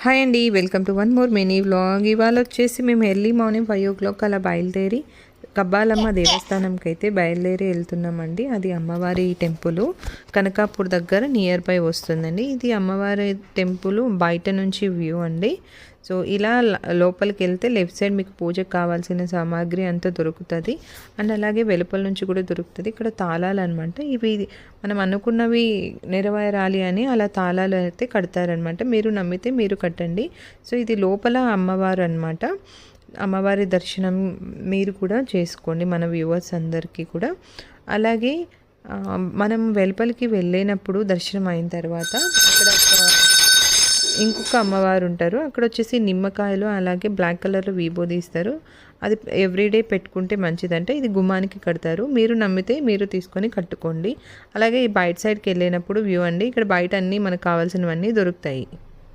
Hi అండి, welcome to one more mini vlog. ఇవాళ వచ్చేసి మేము ఎర్లీ మార్నింగ్ 5 o'clock అలా బయలుదేరి కబ్బాలమ్మ దేవస్థానంకి అయితే బయలుదేరి వెళ్తున్నామండి. అది అమ్మవారి టెంపుల్ కనకాపూర్ దగ్గర నియర్ బై వస్తుందండి. ఇది అమ్మవారి టెంపుల్ బయట నుంచి వ్యూ అండి. సో ఇలా లోపలికి వెళ్తే లెఫ్ట్ సైడ్ మీకు పూజకు కావాల్సిన సామాగ్రి అంతా దొరుకుతుంది. అండ్ అలాగే వెలుపల నుంచి కూడా దొరుకుతుంది. ఇక్కడ తాళాలు అనమాట. ఇవి మనం అనుకున్నవి నెరవేరాలి అని అలా తాళాలు అయితే కడతారనమాట. మీరు నమ్మితే మీరు కట్టండి. సో ఇది లోపల అమ్మవారు అనమాట. అమ్మవారి దర్శనం మీరు కూడా చేసుకోండి, మన వ్యూవర్స్ అందరికీ కూడా. అలాగే మనం వెలుపలికి వెళ్ళినప్పుడు దర్శనం అయిన తర్వాత అక్కడ ఇంకొక అమ్మవారు ఉంటారు. అక్కడ వచ్చేసి నిమ్మకాయలు అలాగే బ్లాక్ కలర్లో విభూదిస్తారు. అది ఎవ్రీడే పెట్టుకుంటే మంచిదంటే ఇది గుమ్మానికి కడతారు. మీరు నమ్మితే మీరు తీసుకొని కట్టుకోండి. అలాగే ఈ బయట సైడ్కి వెళ్ళినప్పుడు వ్యూ అండి. ఇక్కడ బయట అన్నీ మనకు కావాల్సినవన్నీ దొరుకుతాయి.